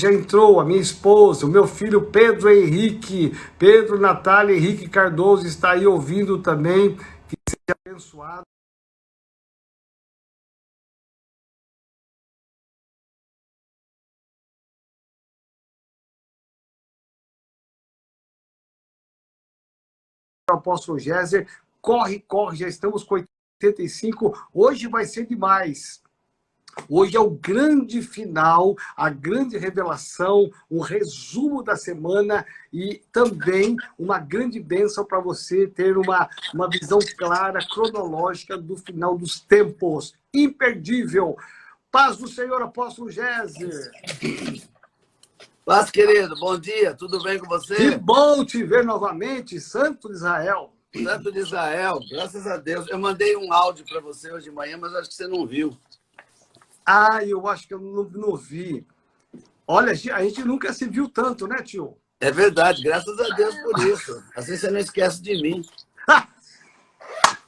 já entrou, a minha esposa, o meu filho Pedro Henrique, Pedro Natália Henrique Cardoso está aí ouvindo também, que seja abençoado. O apóstolo Géser, corre, já estamos com 85, hoje vai ser demais. Hoje é o grande final, a grande revelação, um resumo da semana e também uma grande bênção para você ter uma visão clara, cronológica do final dos tempos. Imperdível. Paz do Senhor, apóstolo Géser. Paz, querido. Bom dia. Tudo bem com você? Que bom te ver novamente, Santo de Israel. Santo de Israel, graças a Deus. Eu mandei um áudio para você hoje de manhã, mas acho que você não viu. Ah, eu acho que eu não vi. Olha, a gente nunca se viu tanto, né, tio? É verdade, graças a Deus por isso. Assim você não esquece de mim.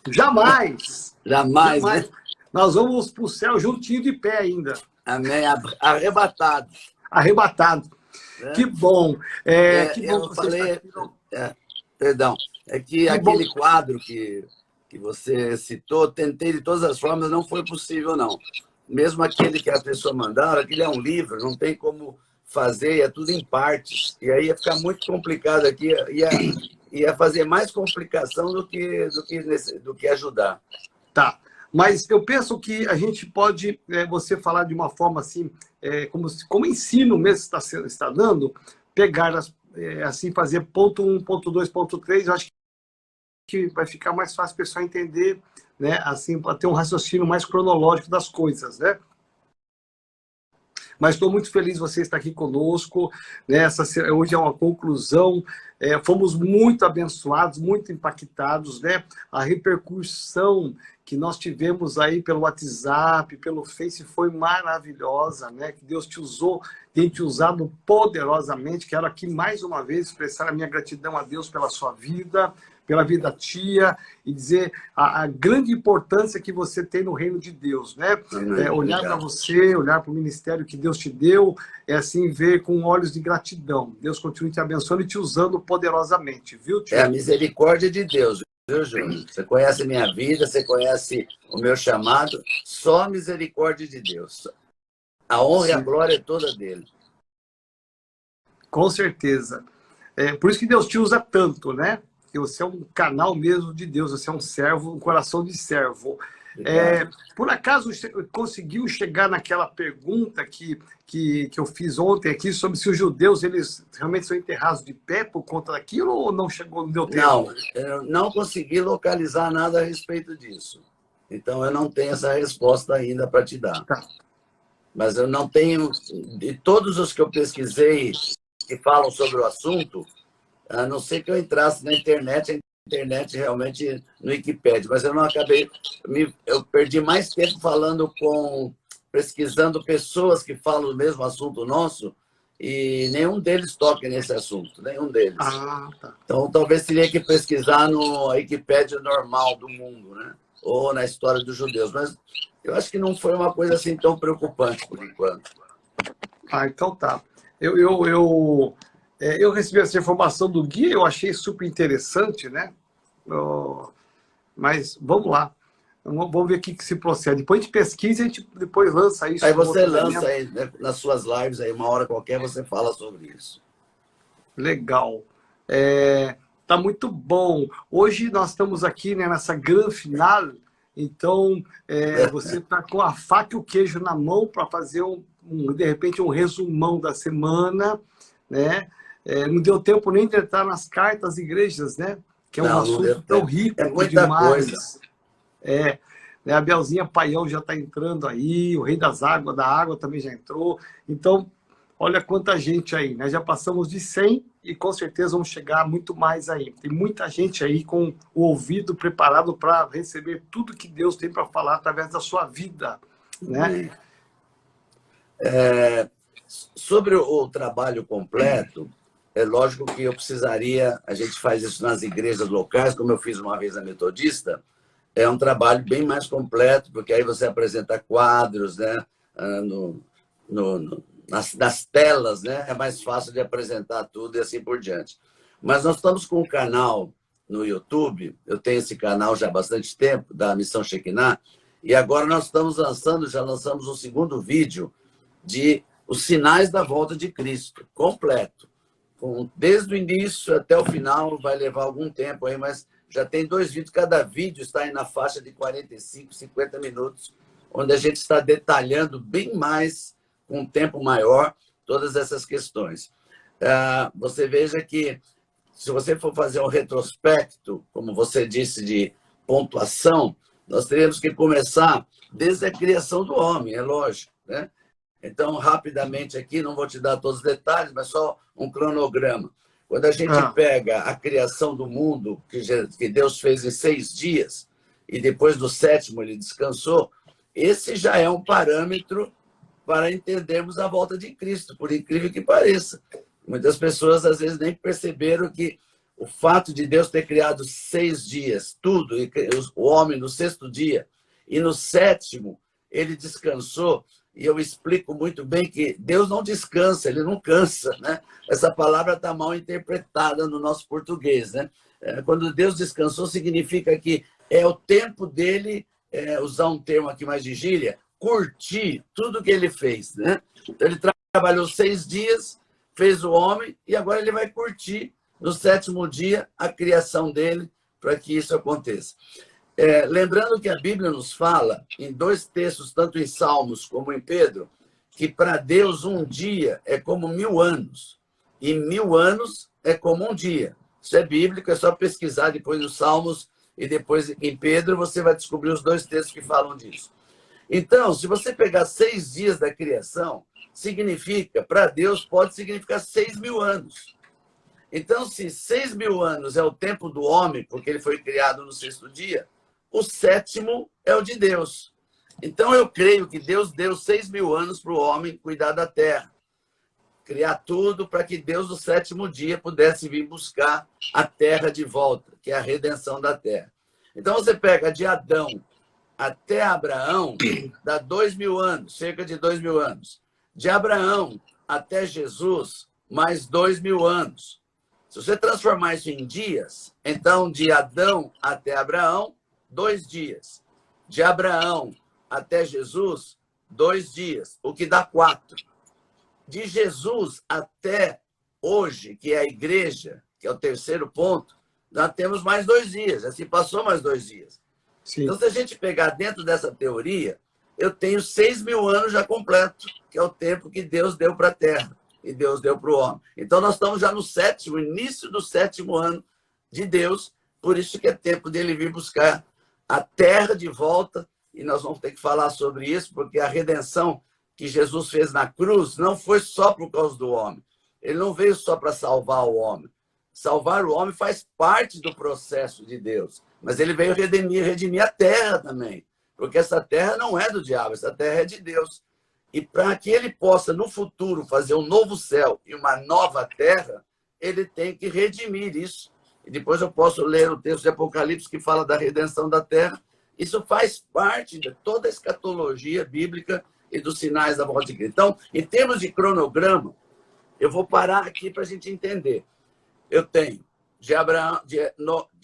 Jamais! Jamais, né? Nós vamos para o céu juntinho de pé ainda. Amém. Arrebatados. Arrebatado. Que bom. Que bom eu que você falei, está aqui. Perdão, é que aquele quadro que você citou, tentei de todas as formas, não foi possível, não. Mesmo aquele que a pessoa mandaram, aquele é um livro, não tem como fazer, é tudo em partes. E aí ia ficar muito complicado aqui, ia fazer mais complicação do que ajudar. Tá. Mas eu penso que a gente pode, você falar de uma forma assim, como ensino mesmo está dando, pegar, assim, fazer ponto 1, ponto 2, ponto 3, eu acho que vai ficar mais fácil o pessoal entender, né, assim, para ter um raciocínio mais cronológico das coisas, né? Mas estou muito feliz de você estar aqui conosco, né? Hoje é uma conclusão, fomos muito abençoados, muito impactados, né? A repercussão que nós tivemos aí pelo WhatsApp, pelo Face, foi maravilhosa, né? Que Deus te usou, tem te usado poderosamente. Quero aqui mais uma vez expressar a minha gratidão a Deus pela sua vida, pela vida tia, e dizer a grande importância que você tem no reino de Deus, né? Olhar para você, olhar para o ministério que Deus te deu, assim, ver com olhos de gratidão. Deus continue te abençoando e te usando poderosamente, viu, tio? É a misericórdia de Deus, viu, Júnior? Você conhece a minha vida, você conhece o meu chamado, só a misericórdia de Deus. A honra e a glória é toda dele. Com certeza. Por isso que Deus te usa tanto, né? Que você é um canal mesmo de Deus, você é um servo, um coração de servo. Por acaso conseguiu chegar naquela pergunta que eu fiz ontem aqui sobre se os judeus eles realmente são enterrados de pé por conta daquilo ou não chegou, não deu tempo? Não, eu não consegui localizar nada a respeito disso. Então eu não tenho essa resposta ainda para te dar. Tá. Mas eu não tenho, de todos os que eu pesquisei que falam sobre o assunto, a não ser que eu entrasse na internet, a internet realmente no Wikipedia, mas eu não acabei, eu perdi mais tempo pesquisando pessoas que falam o mesmo assunto nosso, e nenhum deles toca nesse assunto, nenhum deles. Ah, tá. Então talvez teria que pesquisar no Wikipedia normal do mundo, né? Ou na história dos judeus, mas eu acho que não foi uma coisa assim tão preocupante por enquanto. Ah, então tá. Eu recebi essa informação do guia, eu achei super interessante, né? Mas vamos lá. Vamos ver o que se procede. Depois a gente pesquisa e a gente depois lança isso. Aí você lança aí, né, nas suas lives, aí uma hora qualquer você fala sobre isso. Legal. Tá muito bom. Hoje nós estamos aqui, né, nessa grande final. Então, você está com a faca e o queijo na mão para fazer, de repente, um resumão da semana, né? Não deu tempo nem de entrar nas cartas das igrejas, né? Que é um assunto tão rico demais. Coisa. Né? A Belzinha Paião já está entrando aí, o Rei da Água também já entrou. Então, olha quanta gente aí, né? Já passamos de 100 e com certeza vamos chegar muito mais aí. Tem muita gente aí com o ouvido preparado para receber tudo que Deus tem para falar através da sua vida, né? Sobre o trabalho completo, é lógico que eu precisaria, a gente faz isso nas igrejas locais, como eu fiz uma vez na Metodista, é um trabalho bem mais completo, porque aí você apresenta quadros, né, nas telas, né? É mais fácil de apresentar tudo e assim por diante. Mas nós estamos com um canal no YouTube, eu tenho esse canal já há bastante tempo, da Missão Shekinah, e agora nós estamos lançando, já lançamos um segundo vídeo de os sinais da volta de Cristo, completo. Desde o início até o final, vai levar algum tempo aí, mas já tem 2 vídeos, cada vídeo está aí na faixa de 45, 50 minutos, onde a gente está detalhando bem mais, com um tempo maior, todas essas questões. Você veja que, se você for fazer um retrospecto, como você disse, de pontuação, nós teríamos que começar desde a criação do homem, é lógico, né? Então, rapidamente aqui, não vou te dar todos os detalhes, mas só um cronograma. Quando a gente pega a criação do mundo, que Deus fez em 6 dias, e depois do 7º ele descansou, esse já é um parâmetro para entendermos a volta de Cristo, por incrível que pareça. Muitas pessoas, às vezes, nem perceberam que o fato de Deus ter criado 6 dias, tudo, e o homem no 6º dia, e no 7º ele descansou. E eu explico muito bem que Deus não descansa, ele não cansa, né? Essa palavra está mal interpretada no nosso português, né? Quando Deus descansou, significa que é o tempo dele, usar um termo aqui mais de gíria, curtir tudo que ele fez, né? Então, ele trabalhou 6 dias, fez o homem, e agora ele vai curtir no 7º dia a criação dele, para que isso aconteça. Lembrando que a Bíblia nos fala, em 2 textos, tanto em Salmos como em Pedro, que para Deus um dia é como 1000 anos, e 1000 anos é como um dia. Isso é bíblico, é só pesquisar depois nos Salmos e depois em Pedro, você vai descobrir os 2 textos que falam disso. Então, se você pegar 6 dias da criação, significa, para Deus, pode significar 6.000 anos. Então, se 6.000 anos é o tempo do homem, porque ele foi criado no 6º dia, o 7º é o de Deus. Então, eu creio que Deus deu 6.000 anos para o homem cuidar da terra. Criar tudo para que Deus, no 7º dia, pudesse vir buscar a terra de volta, que é a redenção da terra. Então, você pega de Adão até Abraão, dá 2.000 anos, cerca de 2.000 anos. De Abraão até Jesus, mais 2.000 anos. Se você transformar isso em dias, então, de Adão até Abraão, 2 dias. De Abraão até Jesus, 2 dias, o que dá 4. De Jesus até hoje, que é a igreja, que é o 3º ponto, nós temos mais 2 dias. Assim, passou mais 2 dias. Sim. Então, se a gente pegar dentro dessa teoria, eu tenho 6.000 anos já completo, que é o tempo que Deus deu para a Terra e Deus deu para o homem. Então, nós estamos já no 7º, início do 7º ano de Deus, por isso que é tempo dele vir buscar a terra de volta, e nós vamos ter que falar sobre isso, porque a redenção que Jesus fez na cruz não foi só por causa do homem. Ele não veio só para salvar o homem. Salvar o homem faz parte do processo de Deus, mas ele veio redimir a terra também, porque essa terra não é do diabo, essa terra é de Deus. E para que ele possa, no futuro, fazer um novo céu e uma nova terra, ele tem que redimir isso. E depois eu posso ler o texto de Apocalipse que fala da redenção da terra. Isso faz parte de toda a escatologia bíblica e dos sinais da volta de Cristo. Então, em termos de cronograma, eu vou parar aqui para a gente entender. Eu tenho de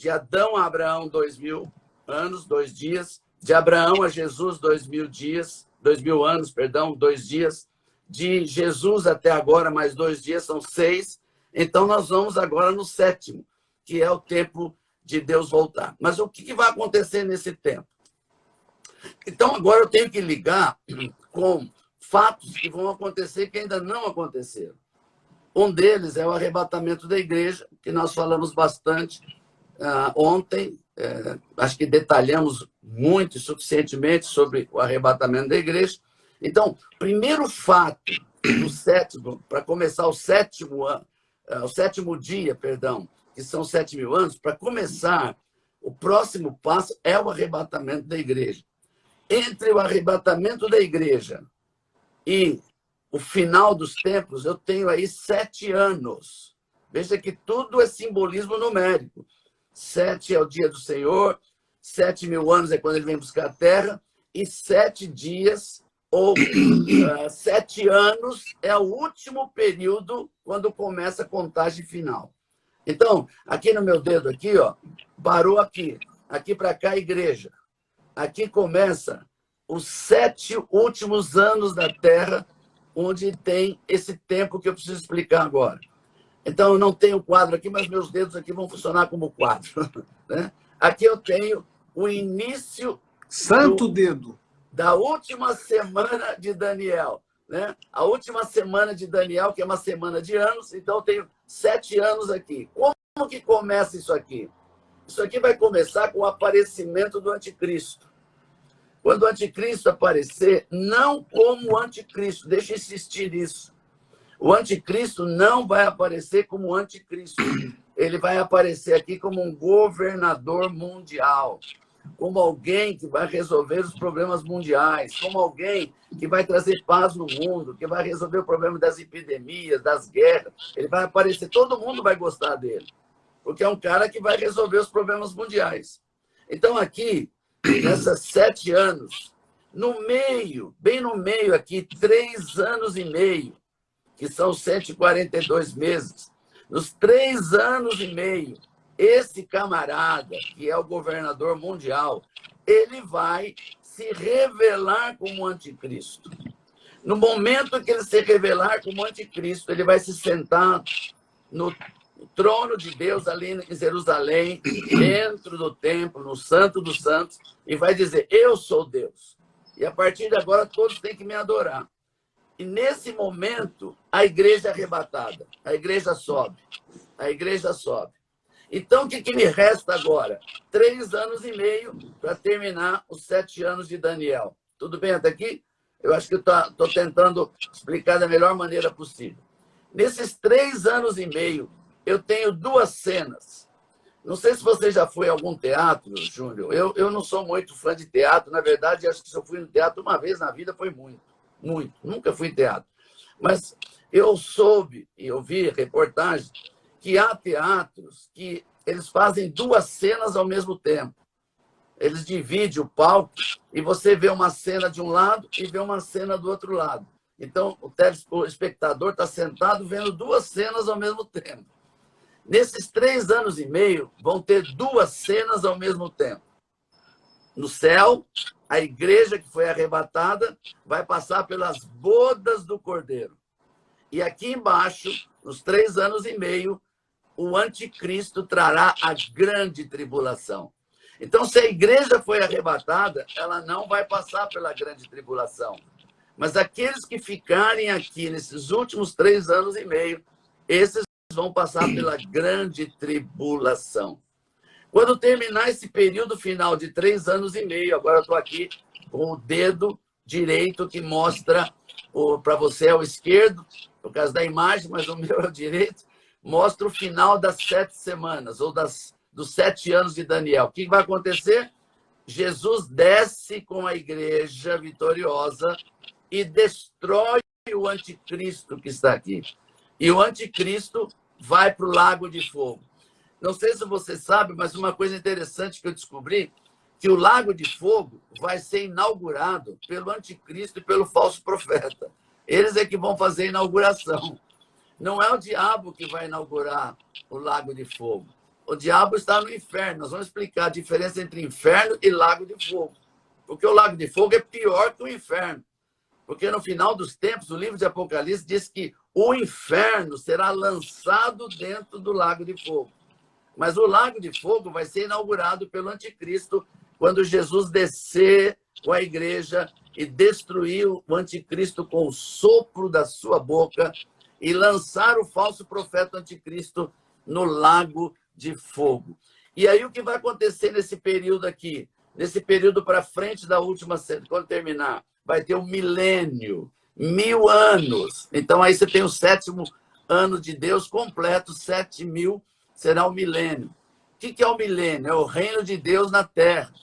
Adão a Abraão 2.000 anos, 2 dias. De Abraão a Jesus 2.000 dias, 2.000 anos, perdão, 2 dias. De Jesus até agora, mais 2 dias, são 6. Então, nós vamos agora no 7º, que é o tempo de Deus voltar. Mas o que vai acontecer nesse tempo? Então, agora eu tenho que ligar com fatos que vão acontecer que ainda não aconteceram. Um deles é o arrebatamento da igreja, que nós falamos bastante ontem. Acho que detalhamos muito e suficientemente sobre o arrebatamento da igreja. Então, primeiro fato do 7º, para começar o 7º dia, perdão, que são 7.000 anos, para começar, o próximo passo é o arrebatamento da igreja. Entre o arrebatamento da igreja e o final dos tempos, eu tenho aí 7 anos. Veja que tudo é simbolismo numérico. 7 é o dia do Senhor, 7.000 anos é quando ele vem buscar a terra, e 7 dias ou 7 anos é o último período quando começa a contagem final. Então, aqui no meu dedo, aqui, ó, parou aqui. Aqui para cá, igreja. Aqui começa os 7 últimos anos da Terra, onde tem esse tempo que eu preciso explicar agora. Então, eu não tenho quadro aqui, mas meus dedos aqui vão funcionar como quadro. Né? Aqui eu tenho o início Santo dedo. Da última semana de Daniel. Né? A última semana de Daniel, que é uma semana de anos, então eu tenho 7 anos aqui. Como que começa isso aqui? Isso aqui vai começar com o aparecimento do anticristo. Quando o anticristo aparecer, não como o anticristo, deixa eu insistir nisso. O anticristo não vai aparecer como anticristo. Ele vai aparecer aqui como um governador mundial, como alguém que vai resolver os problemas mundiais, como alguém que vai trazer paz no mundo, que vai resolver o problema das epidemias, das guerras. Ele vai aparecer, todo mundo vai gostar dele, porque é um cara que vai resolver os problemas mundiais. Então, aqui, nessas 7 anos, no meio, bem no meio aqui, 3 anos e meio, que são 142 meses, nos 3 anos e meio, esse camarada, que é o governador mundial, ele vai se revelar como anticristo. No momento que ele se revelar como anticristo, ele vai se sentar no trono de Deus ali em Jerusalém, dentro do templo, no Santo dos Santos, e vai dizer, eu sou Deus. E a partir de agora todos têm que me adorar. E nesse momento, a igreja é arrebatada, a igreja sobe, a igreja sobe. Então, o que me resta agora? 3 anos e meio para terminar os 7 anos de Daniel. Tudo bem até aqui? Eu acho que estou tentando explicar da melhor maneira possível. Nesses 3 anos e meio, eu tenho 2 cenas. Não sei se você já foi a algum teatro, Júnior. Eu não sou muito fã de teatro. Na verdade, acho que se eu fui no teatro uma vez na vida foi muito. Muito. Nunca fui em teatro. Mas eu soube e ouvi reportagens que há teatros que eles fazem 2 cenas ao mesmo tempo. Eles dividem o palco e você vê uma cena de um lado e vê uma cena do outro lado. Então, o espectador está sentado vendo 2 cenas ao mesmo tempo. Nesses 3 anos e meio, vão ter 2 cenas ao mesmo tempo. No céu, a igreja que foi arrebatada vai passar pelas bodas do Cordeiro. E aqui embaixo, nos 3 anos e meio, o anticristo trará a grande tribulação. Então, se a igreja foi arrebatada, ela não vai passar pela grande tribulação. Mas aqueles que ficarem aqui nesses últimos 3 anos e meio, esses vão passar pela grande tribulação. Quando terminar esse período final de 3 anos e meio, agora eu estou aqui com o dedo direito que mostra, para você é o esquerdo, por causa da imagem, mas o meu é o direito, mostra o final das 7 semanas, ou dos 7 anos de Daniel. O que vai acontecer? Jesus desce com a igreja vitoriosa e destrói o anticristo que está aqui. E o anticristo vai para o lago de fogo. Não sei se você sabe, mas uma coisa interessante que eu descobri, que o lago de fogo vai ser inaugurado pelo anticristo e pelo falso profeta. Eles é que vão fazer a inauguração. Não é o diabo que vai inaugurar o lago de fogo. O diabo está no inferno. Nós vamos explicar a diferença entre inferno e lago de fogo. Porque o lago de fogo é pior que o inferno. Porque no final dos tempos, o livro de Apocalipse diz que o inferno será lançado dentro do lago de fogo. Mas o lago de fogo vai ser inaugurado pelo anticristo quando Jesus descer com a igreja e destruir o anticristo com o sopro da sua boca e lançar o falso profeta anticristo no lago de fogo. E aí o que vai acontecer nesse período aqui? Nesse período para frente da última cena, quando terminar, vai ter um milênio, 1000 anos. Então aí você tem o 7º ano de Deus completo, 7.000 será o milênio. O que é o milênio? É o reino de Deus na terra.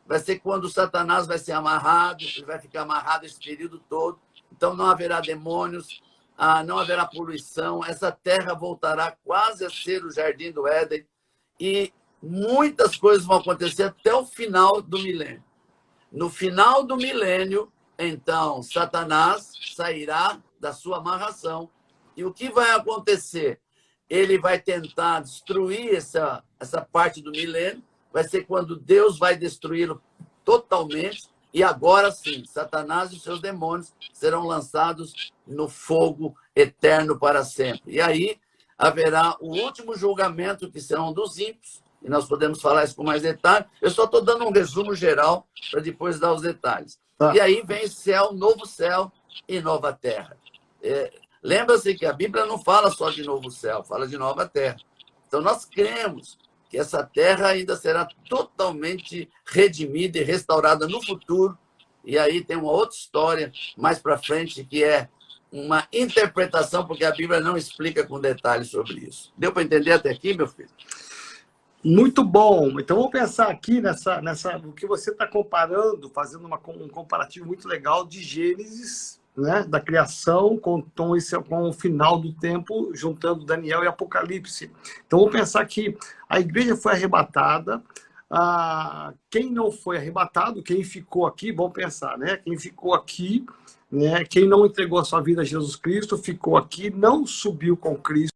Vai ser quando Satanás vai ser amarrado, ele vai ficar amarrado esse período todo. Então não haverá demônios, não haverá poluição, essa terra voltará quase a ser o jardim do Éden e muitas coisas vão acontecer até o final do milênio. No final do milênio então Satanás sairá da sua amarração. E o que vai acontecer? Ele vai tentar destruir essa parte do milênio, vai ser quando Deus vai destruí-lo totalmente, e agora sim, Satanás e os seus demônios serão lançados no fogo eterno para sempre. E aí haverá o último julgamento, que serão dos ímpios, e nós podemos falar isso com mais detalhe. Eu só estou dando um resumo geral para depois dar os detalhes. Tá. E aí vem novo céu e nova terra. Lembra-se que a Bíblia não fala só de novo céu, fala de nova terra. Então nós cremos que essa terra ainda será totalmente redimida e restaurada no futuro. E aí tem uma outra história mais para frente, que é uma interpretação, porque a Bíblia não explica com detalhes sobre isso. Deu para entender até aqui, meu filho? Muito bom. Então, vamos pensar aqui no que você está comparando, fazendo um comparativo muito legal de Gênesis, né, da criação com o final do tempo, juntando Daniel e Apocalipse. Então, vamos pensar que a igreja foi arrebatada. Quem não foi arrebatado, quem ficou aqui, vamos pensar, né? Quem ficou aqui, né? Quem não entregou a sua vida a Jesus Cristo, ficou aqui, não subiu com Cristo.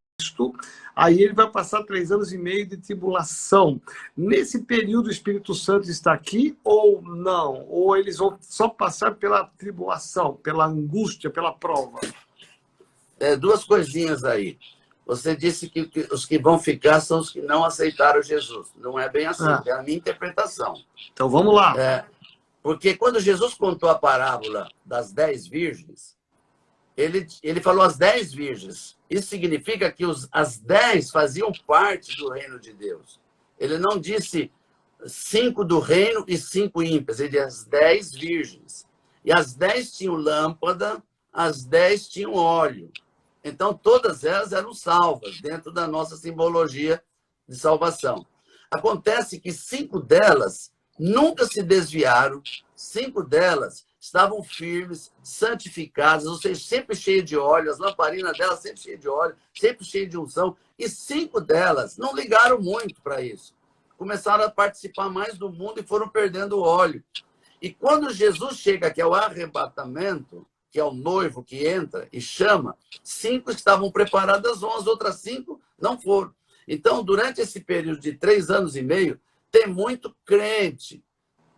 Aí ele vai passar 3 anos e meio de tribulação. Nesse período, o Espírito Santo está aqui ou não? Ou eles vão só passar pela tribulação, pela angústia, pela prova? 2 coisinhas aí. Você disse que os que vão ficar são os que não aceitaram Jesus. Não é bem assim, é a minha interpretação. Então vamos lá. Porque quando Jesus contou a parábola das 10 virgens, ele falou as 10 virgens. Isso significa que as 10 faziam parte do reino de Deus. Ele não disse 5 do reino e 5 ímpias. Ele disse as 10 virgens. E as 10 tinham lâmpada, as 10 tinham óleo. Então, todas elas eram salvas, dentro da nossa simbologia de salvação. Acontece que 5 delas nunca se desviaram, 5 delas estavam firmes, santificadas, ou seja, sempre cheias de óleo, as lamparinas delas sempre cheias de óleo, sempre cheias de unção, e 5 delas não ligaram muito para isso. Começaram a participar mais do mundo e foram perdendo o óleo. E quando Jesus chega, que é o arrebatamento, que é o noivo que entra e chama, 5 estavam preparadas, as outras 5 não foram. Então, durante esse período de 3 anos e meio, tem muito crente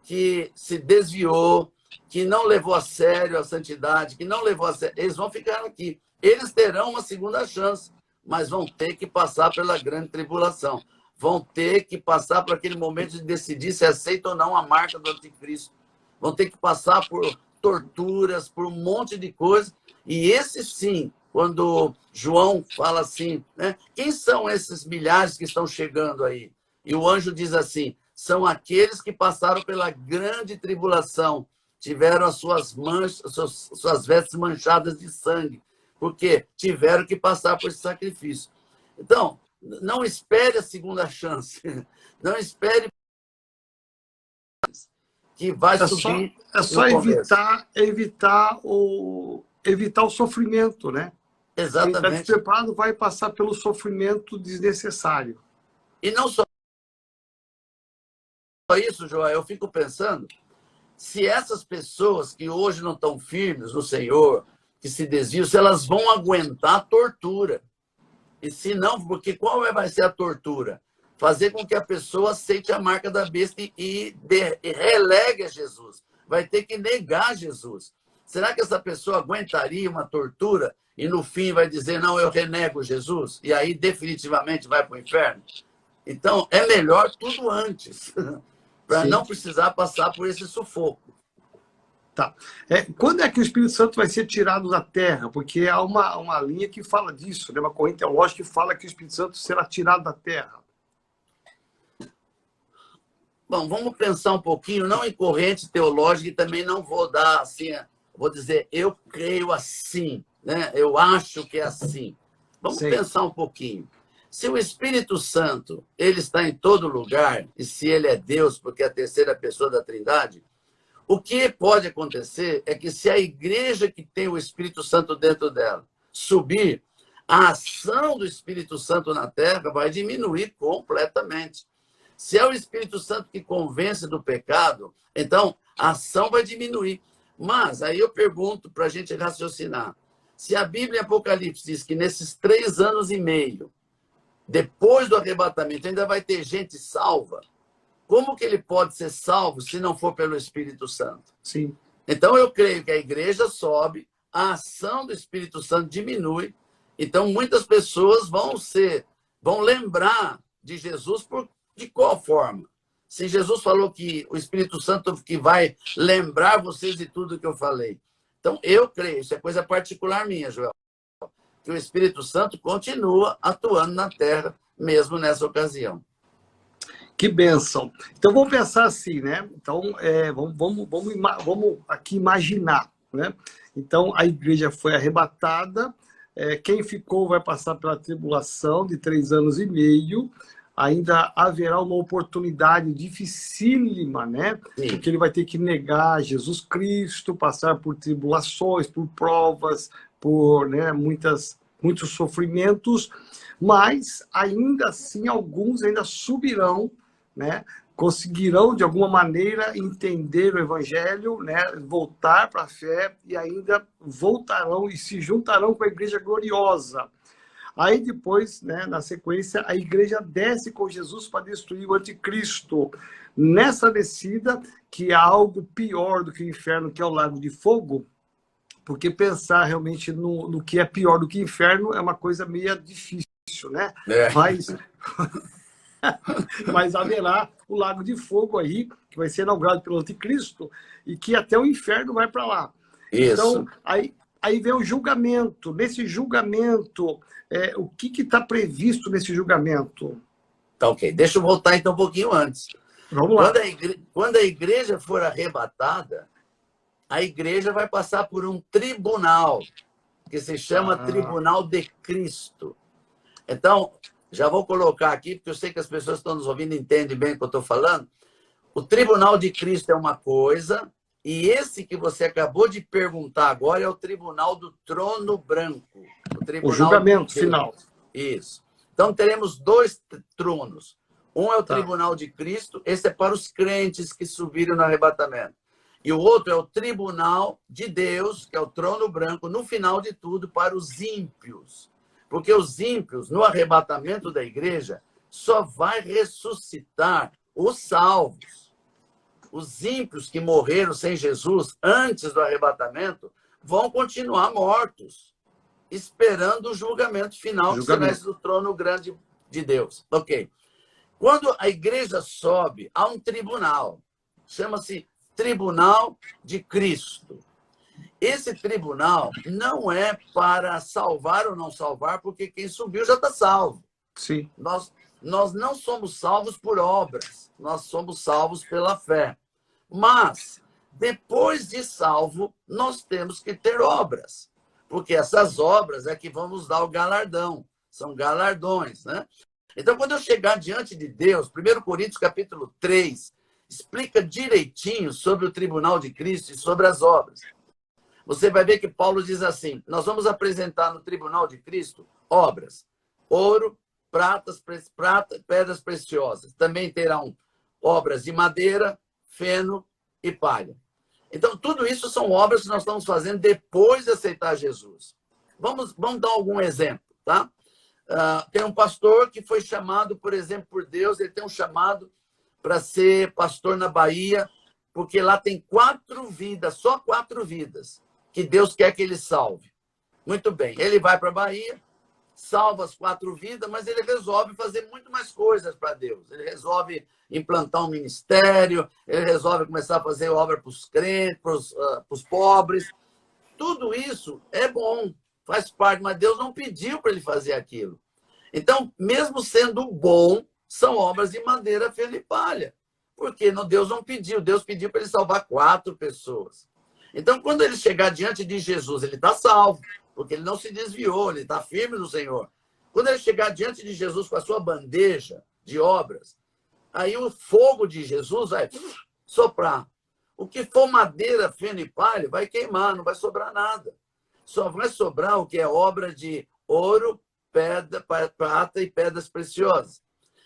que se desviou, que não levou a sério a santidade, que não levou a sério. Eles vão ficar aqui. Eles terão uma segunda chance, mas vão ter que passar pela grande tribulação. Vão ter que passar por aquele momento de decidir se aceita ou não a marca do anticristo. Vão ter que passar por torturas, por um monte de coisa. E esse sim, quando João fala assim, né? Quem são esses milhares que estão chegando aí? E o anjo diz assim, são aqueles que passaram pela grande tribulação, tiveram as suas manchas, suas vestes manchadas de sangue, porque tiveram que passar por esse sacrifício. Então, não espere a segunda chance. Não espere que vai subir. É só evitar o sofrimento, né? Exatamente. Quem está despreparado vai passar pelo sofrimento desnecessário. E não só isso, João, eu fico pensando, se essas pessoas que hoje não estão firmes no Senhor, que se desviam, se elas vão aguentar a tortura. E se não, porque qual vai ser a tortura? Fazer com que a pessoa aceite a marca da besta e relegue a Jesus. Vai ter que negar Jesus. Será que essa pessoa aguentaria uma tortura e no fim vai dizer, não, eu renego Jesus? E aí definitivamente vai para o inferno? Então, é melhor tudo antes, para não precisar passar por esse sufoco. Tá. Quando é que o Espírito Santo vai ser tirado da terra? Porque há uma linha que fala disso, né? Uma corrente teológica que fala que o Espírito Santo será tirado da terra. Bom, vamos pensar um pouquinho, não em corrente teológica, e também não vou dar assim, vou dizer, eu creio assim, né? Eu acho que é assim. Vamos pensar um pouquinho. Se o Espírito Santo, ele está em todo lugar, e se ele é Deus, porque é a terceira pessoa da Trindade, o que pode acontecer é que se a igreja que tem o Espírito Santo dentro dela subir, a ação do Espírito Santo na terra vai diminuir completamente. Se é o Espírito Santo que convence do pecado, então a ação vai diminuir. Mas aí eu pergunto para a gente raciocinar. Se a Bíblia em Apocalipse diz que nesses 3 anos e meio, depois do arrebatamento, ainda vai ter gente salva, como que ele pode ser salvo se não for pelo Espírito Santo? Sim. Então, eu creio que a igreja sobe, a ação do Espírito Santo diminui, então muitas pessoas vão lembrar de Jesus de qual forma? Se Jesus falou que o Espírito Santo que vai lembrar vocês de tudo que eu falei. Então, eu creio, isso é coisa particular minha, Joel, que o Espírito Santo continua atuando na Terra, mesmo nessa ocasião. Que bênção. Então, vamos pensar assim, né? Então, vamos aqui imaginar, né? Então, a igreja foi arrebatada, quem ficou vai passar pela tribulação de 3 anos e meio, ainda haverá uma oportunidade dificílima, né? Sim. Porque ele vai ter que negar Jesus Cristo, passar por tribulações, por provas, por, né, muitos sofrimentos, mas ainda assim alguns ainda subirão, né? Conseguirão de alguma maneira entender o evangelho, né? Voltar para a fé e ainda voltarão e se juntarão com a igreja gloriosa. Aí depois, né, na sequência, a igreja desce com Jesus para destruir o anticristo. Nessa descida, que é algo pior do que o inferno, que é o lago de fogo, porque pensar realmente no que é pior do que o inferno é uma coisa meio difícil, né? Mas haverá o lago de fogo aí, que vai ser inaugurado pelo anticristo, e que até o inferno vai para lá. Isso. Então, aí vem o julgamento. Nesse julgamento, o que está previsto nesse julgamento? Tá, ok. Deixa eu voltar então um pouquinho antes. Vamos lá. Quando a igreja for arrebatada, a igreja vai passar por um tribunal, que se chama Tribunal de Cristo. Então, já vou colocar aqui, porque eu sei que as pessoas que estão nos ouvindo entendem bem o que eu estou falando. O Tribunal de Cristo é uma coisa, e esse que você acabou de perguntar agora é o Tribunal do Trono Branco. O julgamento final. Isso. Então, teremos 2 tronos. Um é o Tribunal de Cristo, esse é para os crentes que subiram no arrebatamento. E o outro é o Tribunal de Deus, que é o Trono Branco, no final de tudo, para os ímpios. Porque os ímpios, no arrebatamento da igreja, só vai ressuscitar os salvos. Os ímpios que morreram sem Jesus antes do arrebatamento vão continuar mortos, esperando o julgamento final, que será esse do trono grande de Deus. Ok. Quando a igreja sobe a um tribunal, chama-se Tribunal de Cristo. Esse tribunal não é para salvar ou não salvar, porque quem subiu já está salvo. Sim. Nós não somos salvos por obras, nós somos salvos pela fé. Mas, depois de salvo, nós temos que ter obras, porque essas obras é que vão nos dar o galardão, são galardões, né? Então, quando eu chegar diante de Deus, 1 Coríntios capítulo 3, explica direitinho sobre o tribunal de Cristo e sobre as obras. Você vai ver que Paulo diz assim, nós vamos apresentar no tribunal de Cristo obras, ouro, prata, pedras preciosas. Também terão obras de madeira, feno e palha. Então, tudo isso são obras que nós estamos fazendo depois de aceitar Jesus. Vamos dar algum exemplo, tá? Tem um pastor que foi chamado, por exemplo, por Deus, ele tem um chamado para ser pastor na Bahia, porque lá tem 4 vidas, só 4 vidas, que Deus quer que ele salve. Muito bem, ele vai para a Bahia, salva as 4 vidas, mas ele resolve fazer muito mais coisas para Deus. Ele resolve implantar um ministério, ele resolve começar a fazer obra para os crentes, para os pobres. Tudo isso é bom, faz parte, mas Deus não pediu para ele fazer aquilo. Então, mesmo sendo bom, são obras de madeira, feno e palha. Porque Deus não pediu, Deus pediu para ele salvar 4 pessoas. Então, quando ele chegar diante de Jesus, ele está salvo, porque ele não se desviou, ele está firme no Senhor. Quando ele chegar diante de Jesus com a sua bandeja de obras, aí o fogo de Jesus vai soprar. O que for madeira, feno e palha vai queimar, não vai sobrar nada. Só vai sobrar o que é obra de ouro, pedra, prata e pedras preciosas.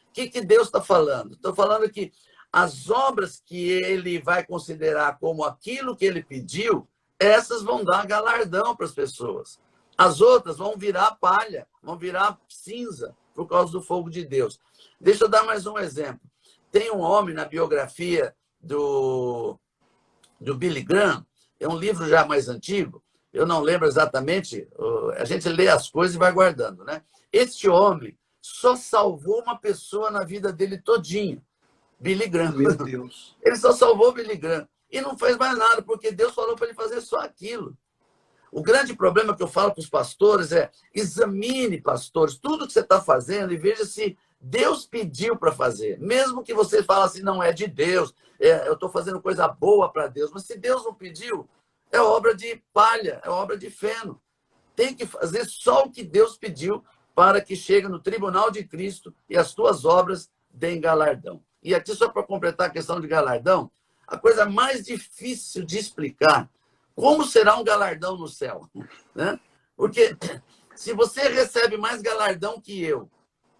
O que Deus está falando? Estou falando que as obras que ele vai considerar como aquilo que ele pediu, essas vão dar galardão para as pessoas. As outras vão virar palha, vão virar cinza por causa do fogo de Deus. Deixa eu dar mais um exemplo. Tem um homem na biografia do Billy Graham, é um livro já mais antigo, eu não lembro exatamente, a gente lê as coisas e vai guardando, né? Este homem só salvou uma pessoa na vida dele todinho, Billy Graham. Meu Deus. Ele só salvou Billy Graham e não fez mais nada, porque Deus falou para ele fazer só aquilo. O grande problema que eu falo para os pastores é: examine, pastores, tudo que você está fazendo e veja se Deus pediu para fazer. Mesmo que você fale assim, não é de Deus, eu estou fazendo coisa boa para Deus, mas se Deus não pediu, é obra de palha, é obra de feno. Tem que fazer só o que Deus pediu para que chegue no tribunal de Cristo e as tuas obras deem galardão. E aqui, só para completar a questão de galardão, a coisa mais difícil de explicar, como será um galardão no céu, né? Porque se você recebe mais galardão que eu,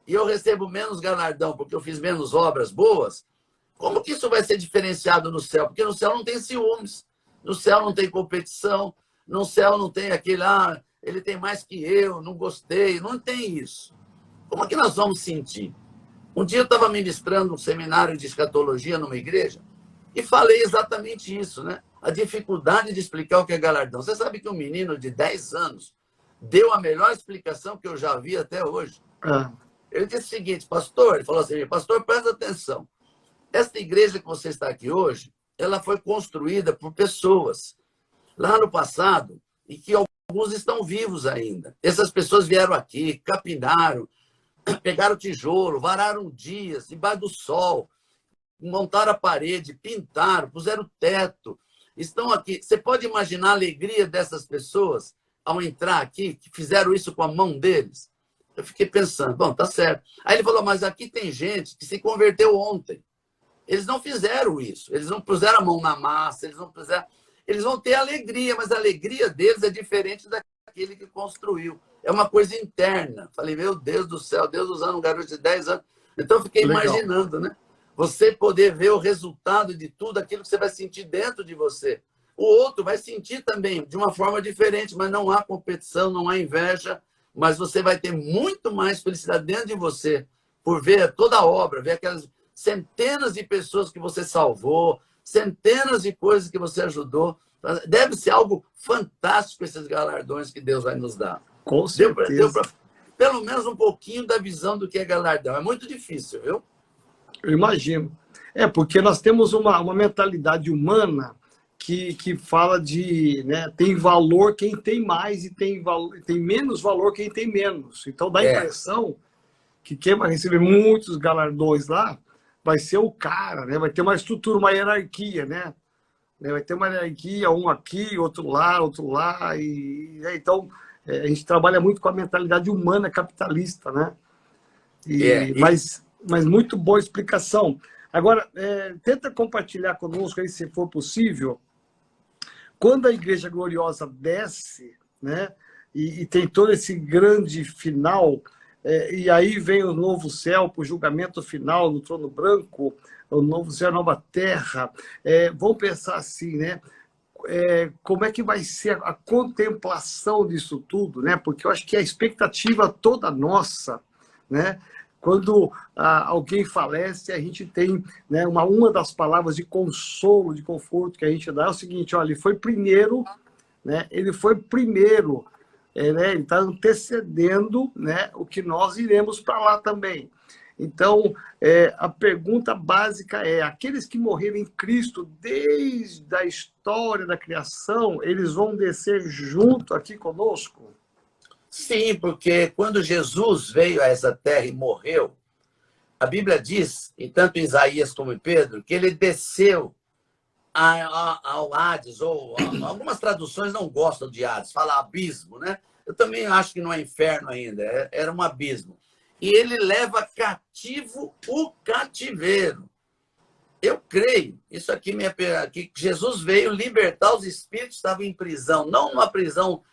e eu recebo menos galardão porque eu fiz menos obras boas, como que isso vai ser diferenciado no céu? Porque no céu não tem ciúmes, no céu não tem competição, no céu não tem aquele, ele tem mais que eu, não gostei, não tem isso. Como que nós vamos sentir? Um dia eu estava ministrando um seminário de escatologia numa igreja e falei exatamente isso, né? A dificuldade de explicar o que é galardão. Você sabe que um menino de 10 anos deu a melhor explicação que eu já vi até hoje. Ele disse o seguinte: pastor, ele falou assim, pastor, presta atenção. Esta igreja que você está aqui hoje, ela foi construída por pessoas lá no passado e que alguns estão vivos ainda. Essas pessoas vieram aqui, capinaram, pegaram tijolo, vararam dias, debaixo do sol, montaram a parede, pintaram, puseram teto, estão aqui. Você pode imaginar a alegria dessas pessoas ao entrar aqui, que fizeram isso com a mão deles? Eu fiquei pensando, bom, tá certo. Aí ele falou, mas aqui tem gente que se converteu ontem. Eles não fizeram isso, eles não puseram a mão na massa, eles não puseram... Eles vão ter alegria, mas a alegria deles é diferente daquele que construiu. É uma coisa interna. Falei, meu Deus do céu, Deus usando um garoto de 10 anos. Então, eu fiquei imaginando, né? Você poder ver o resultado de tudo, aquilo que você vai sentir dentro de você. O outro vai sentir também, de uma forma diferente, mas não há competição, não há inveja, mas você vai ter muito mais felicidade dentro de você por ver toda a obra, ver aquelas centenas de pessoas que você salvou, centenas de coisas que você ajudou. Deve ser algo fantástico esses galardões que Deus vai nos dar. Com certeza. Deu pra, pelo menos um pouquinho da visão do que é galardão. É muito difícil, viu? Eu imagino. Porque nós temos uma mentalidade humana que fala de, né, tem valor quem tem mais e tem menos valor quem tem menos. Então dá a impressão que quem vai receber muitos galardões lá vai ser o cara, né? Vai ter uma estrutura, uma hierarquia, né? Vai ter uma hierarquia, um aqui, outro lá, e então a gente trabalha muito com a mentalidade humana capitalista, né? Mas muito boa explicação. Agora, tenta compartilhar conosco aí, se for possível, quando a Igreja Gloriosa desce, né? E tem todo esse grande final, e aí vem o novo céu para o julgamento final no trono branco, o novo céu, a nova terra. Vamos pensar assim, né? Como é que vai ser a contemplação disso tudo, né? Porque eu acho que a expectativa toda nossa, né? Quando alguém falece, a gente tem, né, uma das palavras de consolo, de conforto que a gente dá é o seguinte: olha, ele foi primeiro, né? Ele foi primeiro, né? Ele está antecedendo, né, o que nós iremos para lá também. Então, a pergunta básica é: aqueles que morreram em Cristo desde a história da criação, eles vão descer junto aqui conosco? Sim, porque quando Jesus veio a essa terra e morreu, a Bíblia diz, e tanto em Isaías como em Pedro, que ele desceu ao Hades, ou algumas traduções não gostam de Hades, fala abismo, né? Eu também acho que não é inferno ainda, era um abismo. E ele leva cativo o cativeiro. Eu creio, isso aqui que Jesus veio libertar os espíritos que estavam em prisão, não numa prisão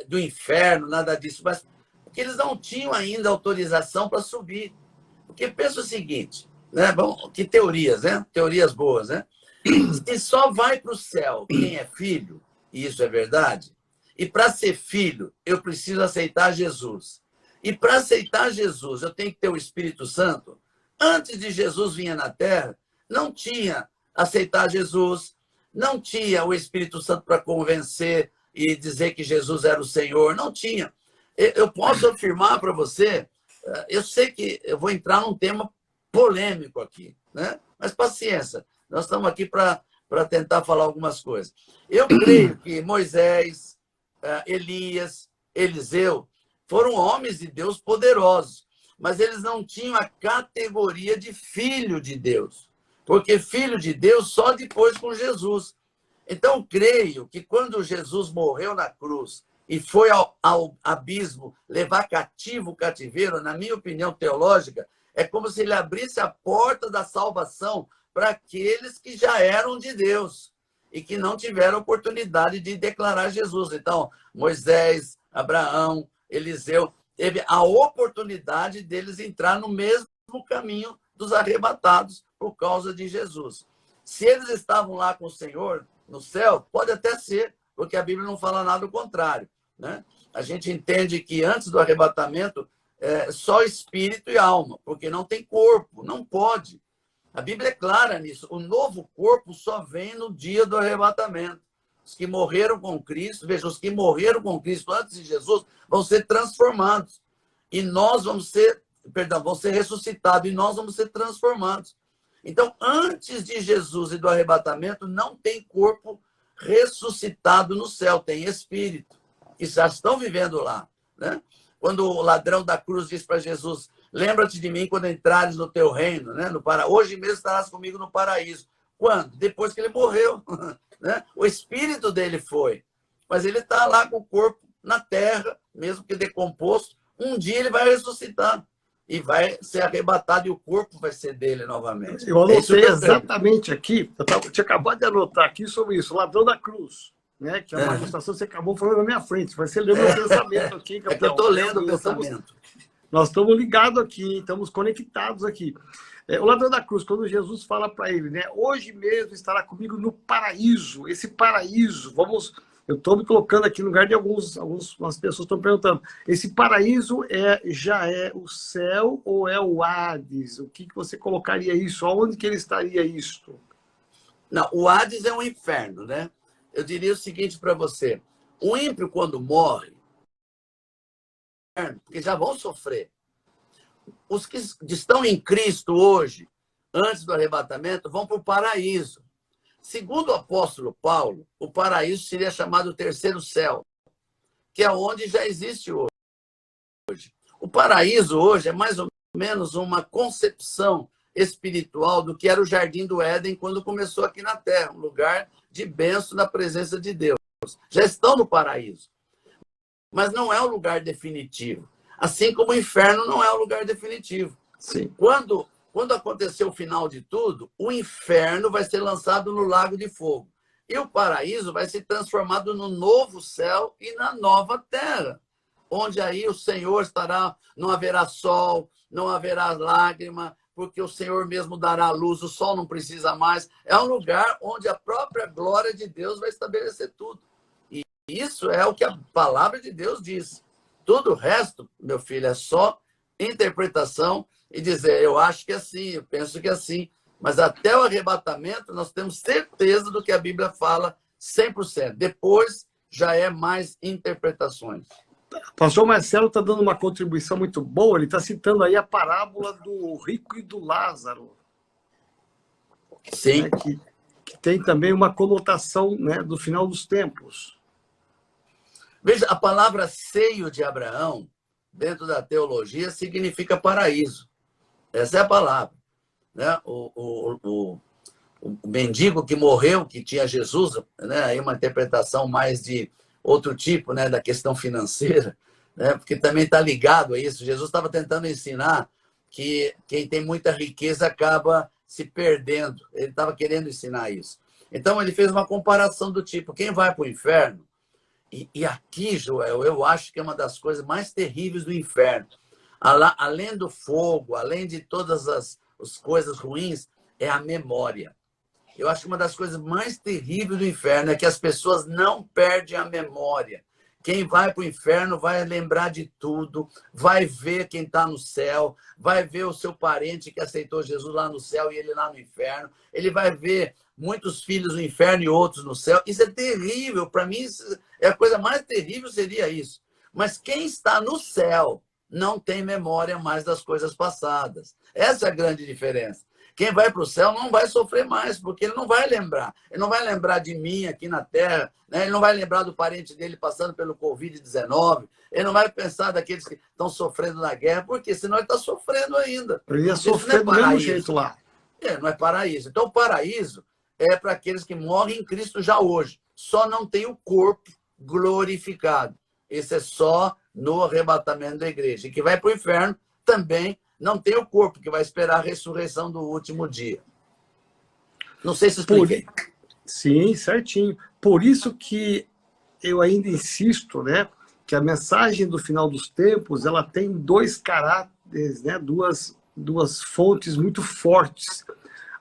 do inferno, nada disso, mas porque eles não tinham ainda autorização para subir. Porque pensa o seguinte, né? Bom, que teorias, né? Teorias boas, né? E só vai para o céu quem é filho, e isso é verdade. E para ser filho, eu preciso aceitar Jesus. E para aceitar Jesus, eu tenho que ter o Espírito Santo. Antes de Jesus vir na Terra, não tinha aceitar Jesus, não tinha o Espírito Santo para convencer e dizer que Jesus era o Senhor, não tinha. Eu posso afirmar para você, eu sei que eu vou entrar num tema polêmico aqui, né? Mas paciência, nós estamos aqui para tentar falar algumas coisas. Eu creio que Moisés, Elias, Eliseu foram homens de Deus poderosos, mas eles não tinham a categoria de filho de Deus, porque filho de Deus só depois com Jesus. Então, creio que quando Jesus morreu na cruz e foi ao abismo levar cativo o cativeiro, na minha opinião teológica, é como se ele abrisse a porta da salvação para aqueles que já eram de Deus e que não tiveram oportunidade de declarar Jesus. Então, Moisés, Abraão, Eliseu, teve a oportunidade deles entrar no mesmo caminho dos arrebatados por causa de Jesus. Se eles estavam lá com o Senhor no céu, pode até ser, porque a Bíblia não fala nada do contrário, né? A gente entende que antes do arrebatamento é só espírito e alma, porque não tem corpo, não pode. A Bíblia é clara nisso. O novo corpo só vem no dia do arrebatamento. Os que morreram com Cristo, veja, os que morreram com Cristo antes de Jesus vão ser transformados. E nós vamos ser, vão ser ressuscitados, e nós vamos ser transformados. Então, antes de Jesus e do arrebatamento, não tem corpo ressuscitado no céu, tem espírito, que já estão vivendo lá, né? Quando o ladrão da cruz diz para Jesus, lembra-te de mim quando entrares no teu reino, né? Hoje mesmo estarás comigo no paraíso. Quando? Depois que ele morreu. Né? O espírito dele foi. Mas ele está lá com o corpo na terra, mesmo que decomposto. Um dia ele vai ressuscitar. E vai ser arrebatado e o corpo vai ser dele novamente. Eu anotei exatamente aqui, eu tinha acabado de anotar aqui sobre isso, ladrão da cruz. Né? Que é uma ilustração que você acabou falando na minha frente. Você leu meu pensamento aqui, campeão. É que eu estou lendo o pensamento. Nós estamos ligados aqui, estamos conectados aqui. O ladrão da cruz, quando Jesus fala para ele, né? Hoje mesmo estará comigo no paraíso. Esse paraíso, eu estou me colocando aqui no lugar de algumas pessoas estão perguntando. Esse paraíso já é o céu ou é o Hades? O que você colocaria isso? Aonde que ele estaria isso? Não, o Hades é um inferno, né? Eu diria o seguinte para você. O ímpio, quando morre, porque já vão sofrer. Os que estão em Cristo hoje, antes do arrebatamento, vão para o paraíso. Segundo o apóstolo Paulo, o paraíso seria chamado terceiro céu, que é onde já existe hoje. O paraíso hoje é mais ou menos uma concepção espiritual do que era o Jardim do Éden quando começou aqui na Terra, um lugar de bênção na presença de Deus. Já estão no paraíso. Mas não é um lugar definitivo. Assim como o inferno não é um lugar definitivo. Sim. Quando acontecer o final de tudo, o inferno vai ser lançado no lago de fogo. E o paraíso vai ser transformado no novo céu e na nova terra, onde aí o Senhor estará, não haverá sol, não haverá lágrima, porque o Senhor mesmo dará a luz, o sol não precisa mais. É um lugar onde a própria glória de Deus vai estabelecer tudo. E isso é o que a palavra de Deus diz. Tudo o resto, meu filho, é só interpretação e dizer, eu acho que é assim, eu penso que é assim. Mas até o arrebatamento, nós temos certeza do que a Bíblia fala 100%. Depois, já é mais interpretações. Pastor Marcelo está dando uma contribuição muito boa, ele está citando aí a parábola do rico e do Lázaro. Sim. Né, que tem também uma conotação, né, do final dos tempos. Veja, a palavra seio de Abraão, dentro da teologia, significa paraíso. Essa é a palavra. Né? O mendigo que morreu, que tinha Jesus, né? Aí uma interpretação mais de outro tipo, né? Da questão financeira, né? Porque também está ligado a isso. Jesus estava tentando ensinar que quem tem muita riqueza acaba se perdendo. Ele estava querendo ensinar isso. Então, ele fez uma comparação do tipo, quem vai para o inferno, e aqui, Joel, eu acho que é uma das coisas mais terríveis do inferno. Além do fogo, além de todas as coisas ruins, é a memória. Eu acho que uma das coisas mais terríveis do inferno é que as pessoas não perdem a memória. Quem vai para o inferno vai lembrar de tudo, vai ver quem está no céu, vai ver o seu parente que aceitou Jesus lá no céu e ele lá no inferno. Ele vai ver muitos filhos no inferno e outros no céu. Isso é terrível. Para mim, a coisa mais terrível seria isso. Mas quem está no céu não tem memória mais das coisas passadas. Essa é a grande diferença. Quem vai para o céu não vai sofrer mais, porque ele não vai lembrar. Ele não vai lembrar de mim aqui na Terra, né? Ele não vai lembrar do parente dele passando pelo Covid-19, ele não vai pensar daqueles que estão sofrendo na guerra, porque senão ele está sofrendo ainda. Ele ia sofrer do mesmo jeito lá. Não é paraíso. Então, o paraíso é para aqueles que morrem em Cristo já hoje. Só não tem o corpo glorificado. Esse é só no arrebatamento da igreja. E que vai para o inferno também não tem o corpo, que vai esperar a ressurreição do último dia. Não sei se expliquei. Sim, certinho. Por isso que eu ainda insisto, né, que a mensagem do final dos tempos, ela tem dois caráteres, né, duas fontes muito fortes.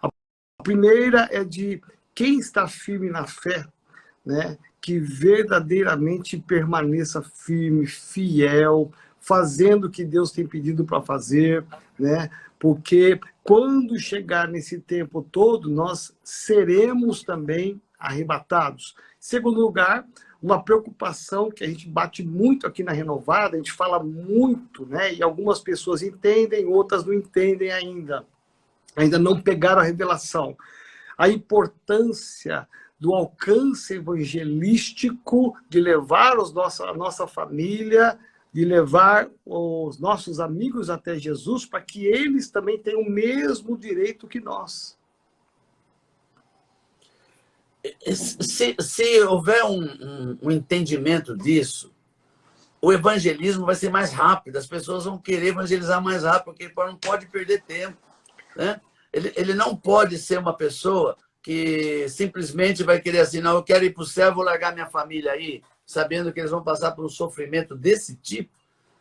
A primeira é de quem está firme na fé, né, que verdadeiramente permaneça firme, fiel, fazendo o que Deus tem pedido para fazer, né? Porque quando chegar nesse tempo todo, nós seremos também arrebatados. Em segundo lugar, uma preocupação que a gente bate muito aqui na Renovada, a gente fala muito, né? E algumas pessoas entendem, outras não entendem ainda. Ainda não pegaram a revelação. A importância do alcance evangelístico, de levar a nossa família, de levar os nossos amigos até Jesus, para que eles também tenham o mesmo direito que nós. Se houver um entendimento disso, o evangelismo vai ser mais rápido, as pessoas vão querer evangelizar mais rápido, porque ele não pode perder tempo, né? Ele não pode ser uma pessoa que simplesmente vai querer assim, não, eu quero ir para o céu, vou largar minha família aí, sabendo que eles vão passar por um sofrimento desse tipo.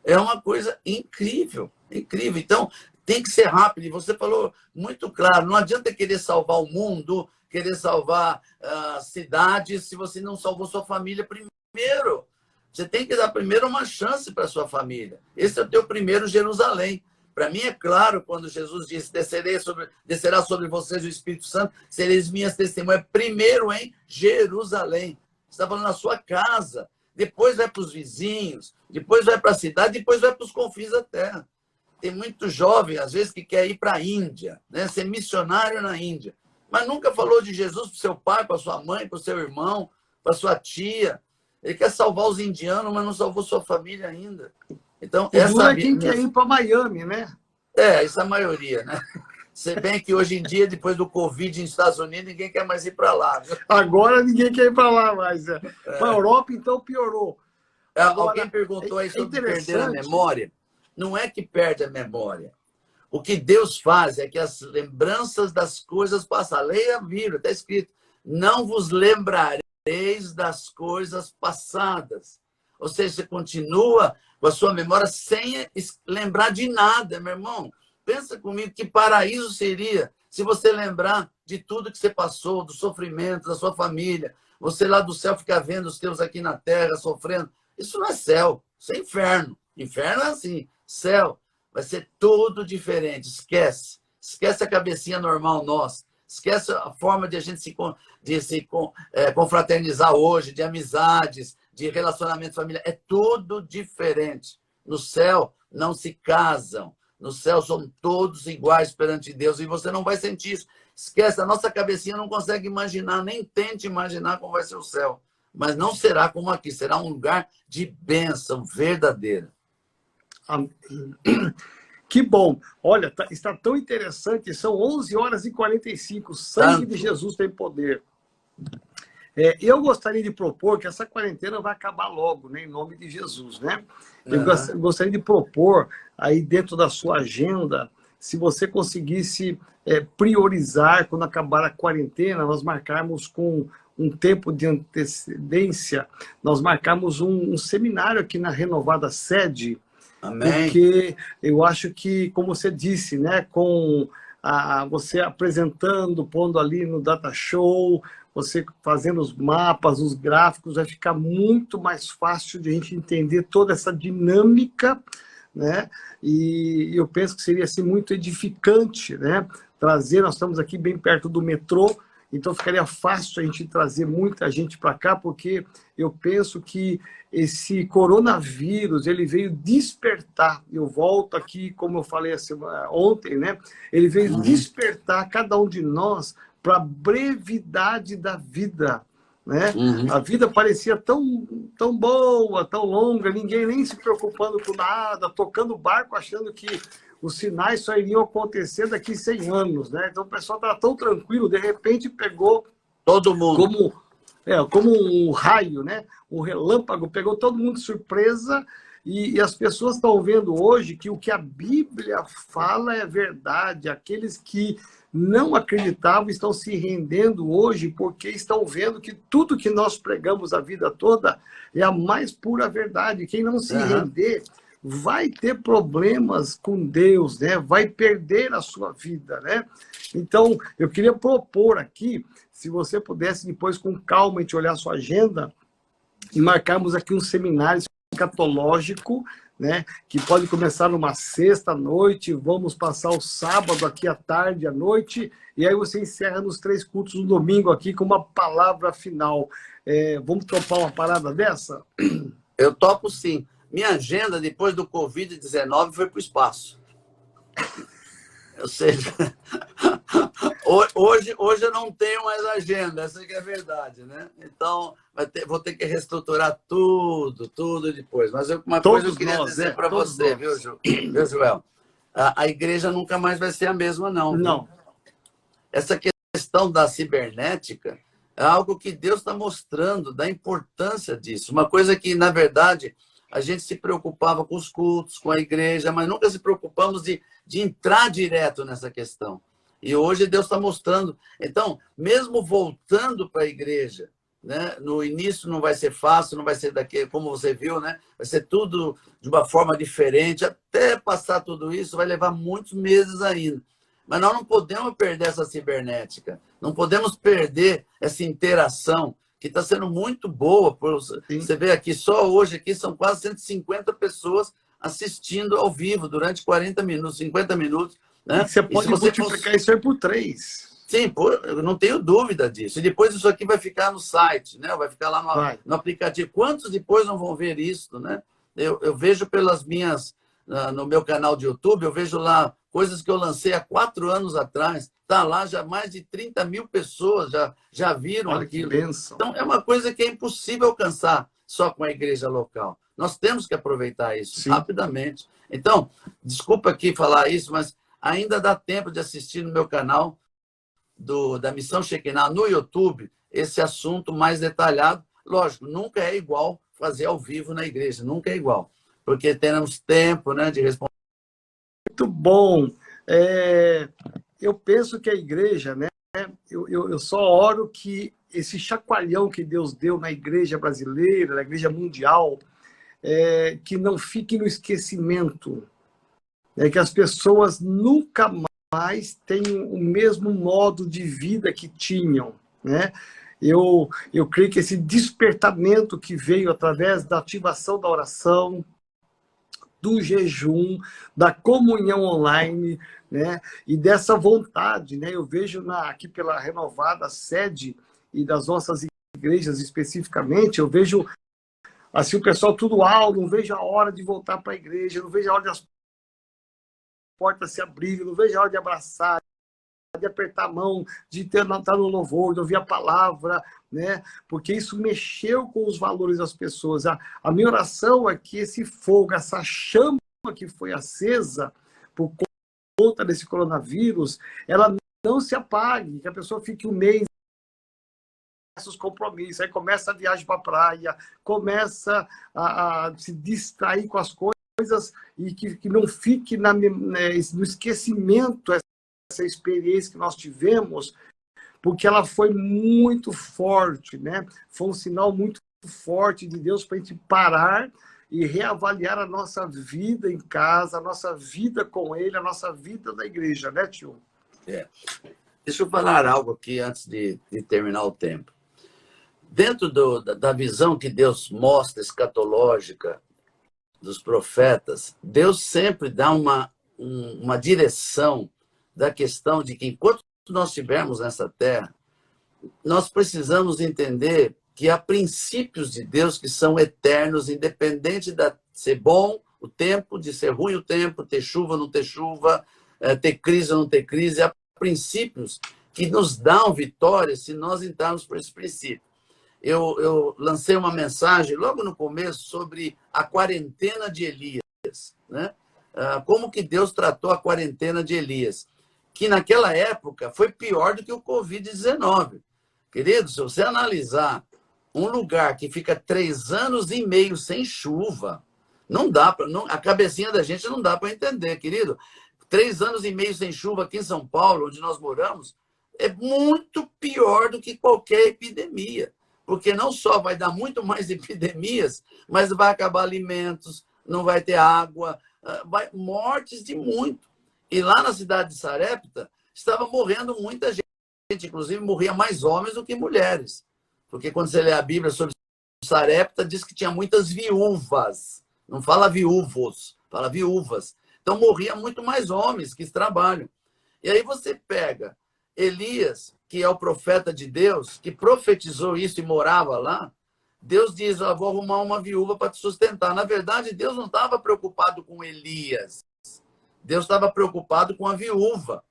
É uma coisa incrível, incrível. Então, tem que ser rápido. E você falou muito claro, não adianta querer salvar o mundo, querer salvar cidades, se você não salvou sua família primeiro. Você tem que dar primeiro uma chance para sua família. Esse é o teu primeiro Jerusalém. Para mim é claro quando Jesus disse, descerá sobre vocês o Espírito Santo, sereis minhas testemunhas, primeiro em Jerusalém. Você está falando na sua casa, depois vai para os vizinhos, depois vai para a cidade, depois vai para os confins da terra. Tem muito jovem, às vezes, que quer ir para a Índia, né? Ser missionário na Índia, mas nunca falou de Jesus para o seu pai, para sua mãe, para o seu irmão, para sua tia. Ele quer salvar os indianos, mas não salvou sua família ainda. Então, essa é quem quer ir para Miami, né? Isso é a maioria, né? Se bem que hoje em dia, depois do Covid nos Estados Unidos, ninguém quer mais ir para lá. Viu? Agora ninguém quer ir para lá mais. Para a Europa, então, piorou. Agora, alguém perguntou aí sobre perder a memória. Não é que perde a memória. O que Deus faz é que as lembranças das coisas passadas... Leia a Bíblia, está escrito. Não vos lembrareis das coisas passadas. Ou seja, você continua com a sua memória sem lembrar de nada, meu irmão. Pensa comigo que paraíso seria se você lembrar de tudo que você passou, do sofrimento da sua família. Você lá do céu ficar vendo os teus aqui na terra sofrendo. Isso não é céu, isso é inferno. Inferno é assim, céu vai ser tudo diferente. Esquece. Esquece a cabecinha normal nossa. Esquece a forma de a gente se confraternizar hoje, de amizades, de relacionamento familiar. É tudo diferente. No céu não se casam. No céu são todos iguais perante Deus e você não vai sentir isso. Esquece, a nossa cabecinha não consegue imaginar, nem tente imaginar como vai ser o céu. Mas não será como aqui, será um lugar de bênção verdadeira. Que bom. Olha, está tão interessante, são 11h45, o sangue de Jesus tem poder. Eu gostaria de propor que essa quarentena vai acabar logo, né, em nome de Jesus, né? Eu gostaria de propor, aí dentro da sua agenda, se você conseguisse priorizar, quando acabar a quarentena, nós marcarmos com um tempo de antecedência, nós marcarmos um seminário aqui na renovada sede. Amém. Porque eu acho que, como você disse, né, com você apresentando, pondo ali no Data Show, você fazendo os mapas, os gráficos, vai ficar muito mais fácil de a gente entender toda essa dinâmica, né? E eu penso que seria assim, muito edificante, né? Trazer, nós estamos aqui bem perto do metrô, então ficaria fácil a gente trazer muita gente para cá, porque eu penso que esse coronavírus, ele veio despertar, eu volto aqui, como eu falei assim, ontem, né? Ele veio despertar cada um de nós para a brevidade da vida, né? A vida parecia tão boa, tão longa, ninguém nem se preocupando com nada, tocando barco, achando que os sinais só iriam acontecer daqui 100 anos, né? Então o pessoal estava tão tranquilo, de repente pegou todo mundo como um raio, né? Um relâmpago, pegou todo mundo de surpresa, e as pessoas estão vendo hoje que o que a Bíblia fala é verdade. Aqueles que não acreditavam estão se rendendo hoje, porque estão vendo que tudo que nós pregamos a vida toda é a mais pura verdade. Quem não se render vai ter problemas com Deus, né? Vai perder a sua vida, né? Então, eu queria propor aqui, se você pudesse depois, com calma, a gente olhar a sua agenda e marcarmos aqui um seminário escatológico, né, que pode começar numa sexta-noite, vamos passar o sábado aqui à tarde, à noite, e aí você encerra nos 3 cultos no domingo aqui com uma palavra final. Vamos topar uma parada dessa? Eu topo sim. Minha agenda, depois do Covid-19, foi para o espaço. Ou seja, hoje eu não tenho mais agenda, essa que é a verdade, né? Então, vou ter que reestruturar tudo depois. Mas uma coisa eu queria dizer para você, viu, Joel? A igreja nunca mais vai ser a mesma, não. Não. Essa questão da cibernética é algo que Deus está mostrando, da importância disso. Uma coisa que, na verdade, a gente se preocupava com os cultos, com a igreja, mas nunca se preocupamos de entrar direto nessa questão. E hoje Deus está mostrando. Então, mesmo voltando para a igreja, né, no início não vai ser fácil, não vai ser daqui, como você viu, né? Vai ser tudo de uma forma diferente. Até passar tudo isso vai levar muitos meses ainda. Mas nós não podemos perder essa cibernética. Não podemos perder essa interação, que está sendo muito boa. Você vê aqui, só hoje aqui são quase 150 pessoas assistindo ao vivo durante 40 minutos, 50 minutos. Né? Você pode multiplicar isso aí por 3. Sim, eu não tenho dúvida disso. E depois isso aqui vai ficar no site, né? Vai ficar lá no aplicativo. Quantos depois não vão ver isso, né? Eu vejo pelas minhas... No meu canal de YouTube, eu vejo lá coisas que eu lancei há 4 anos atrás. Está lá, já mais de 30 mil pessoas já viram aquilo. Que bênção. Então, é uma coisa que é impossível alcançar só com a igreja local. Nós temos que aproveitar isso rapidamente. Então, desculpa aqui falar isso, mas ainda dá tempo de assistir no meu canal da Missão Shekinah no YouTube esse assunto mais detalhado. Lógico, nunca é igual fazer ao vivo na igreja, nunca é igual. Porque temos tempo, né, de responder. Muito bom. Eu penso que a igreja, né, eu só oro que esse chacoalhão que Deus deu na igreja brasileira, na igreja mundial, que não fique no esquecimento, que as pessoas nunca mais tenham o mesmo modo de vida que tinham, né? Eu creio que esse despertamento que veio através da ativação da oração, do jejum, da comunhão online, né? E dessa vontade, né? Eu vejo aqui pela renovada sede e das nossas igrejas especificamente, eu vejo assim, o pessoal tudo alto, não vejo a hora de voltar para a igreja, não vejo a hora das portas se abrirem, não vejo a hora de abraçar, de apertar a mão, de estar no louvor, de ouvir a palavra, né? Porque isso mexeu com os valores das pessoas. A minha oração é que esse fogo, essa chama que foi acesa por conta desse coronavírus, ela não se apague, que a pessoa fique um mês os compromissos, aí começa a viagem para a praia, começa a se distrair com as coisas e que não fique no esquecimento essa experiência que nós tivemos, porque ela foi muito forte, né? Foi um sinal muito forte de Deus para a gente parar e reavaliar a nossa vida em casa, a nossa vida com Ele, a nossa vida na igreja, né, tio? É. Deixa eu falar algo aqui antes de terminar o tempo. Dentro da visão que Deus mostra, escatológica, dos profetas, Deus sempre dá uma direção da questão de que, enquanto nós estivermos nessa terra, nós precisamos entender que há princípios de Deus que são eternos, independente de ser bom o tempo, de ser ruim o tempo, ter chuva ou não ter chuva, ter crise ou não ter crise. Há princípios que nos dão vitória se nós entrarmos por esse princípio. Eu lancei uma mensagem logo no começo sobre a quarentena de Elias, né? Como que Deus tratou a quarentena de Elias, que naquela época foi pior do que o Covid-19. Querido, se você analisar um lugar que fica 3 anos e meio sem chuva, não dá para, a cabecinha da gente não dá para entender, querido. 3 anos e meio sem chuva aqui em São Paulo, onde nós moramos, é muito pior do que qualquer epidemia. Porque não só vai dar muito mais epidemias, mas vai acabar alimentos, não vai ter água, mortes de muito. E lá na cidade de Sarepta, estava morrendo muita gente, inclusive morria mais homens do que mulheres. Porque quando você lê a Bíblia sobre Sarepta, diz que tinha muitas viúvas. Não fala viúvos, fala viúvas. Então morria muito mais homens que trabalham. E aí você pega Elias, que é o profeta de Deus, que profetizou isso e morava lá. Deus diz, vou arrumar uma viúva para te sustentar. Na verdade, Deus não estava preocupado com Elias. Deus estava preocupado com a viúva.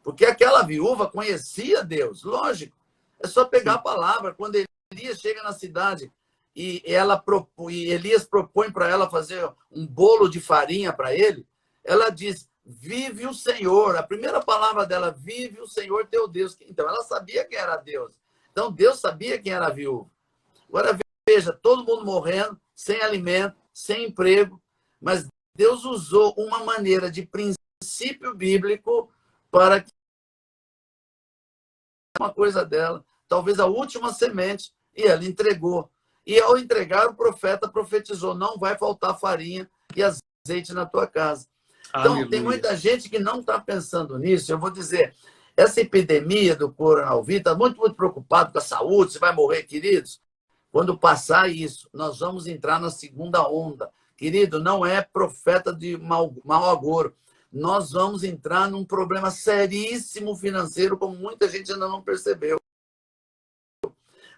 Porque aquela viúva conhecia Deus, lógico. É só pegar a palavra. Quando Elias chega na cidade e Elias propõe para ela fazer um bolo de farinha para ele, ela diz, vive o Senhor. A primeira palavra dela, vive o Senhor teu Deus. Então, ela sabia quem era Deus. Então, Deus sabia quem era a viúva. Agora, veja, todo mundo morrendo, sem alimento, sem emprego, mas Deus usou uma maneira de princípio bíblico para que uma coisa dela, talvez a última semente, e ela entregou. E ao entregar, o profeta profetizou, não vai faltar farinha e azeite na tua casa. Então, aleluia. Tem muita gente que não está pensando nisso. Eu vou dizer, essa epidemia do coronavírus está muito, muito preocupado com a saúde, se vai morrer, queridos. Quando passar isso, nós vamos entrar na segunda onda. Querido, não é profeta de mau agouro. Nós vamos entrar num problema seríssimo financeiro, como muita gente ainda não percebeu.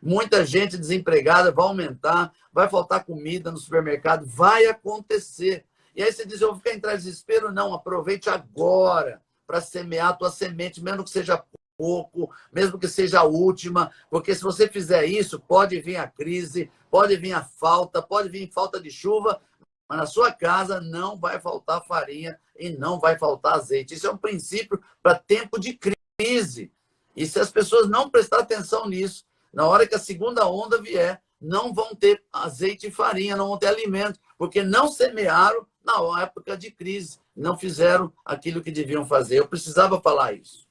Muita gente desempregada, vai aumentar, vai faltar comida no supermercado, vai acontecer. E aí você diz, eu vou ficar em desespero? Não, aproveite agora para semear a tua semente, mesmo que seja pouco, mesmo que seja a última, porque se você fizer isso, pode vir a crise, pode vir a falta, pode vir falta de chuva, mas na sua casa não vai faltar farinha e não vai faltar azeite. Isso é um princípio para tempo de crise. E se as pessoas não prestarem atenção nisso, na hora que a segunda onda vier, não vão ter azeite e farinha, não vão ter alimento, porque não semearam na época de crise, não fizeram aquilo que deviam fazer. Eu precisava falar isso.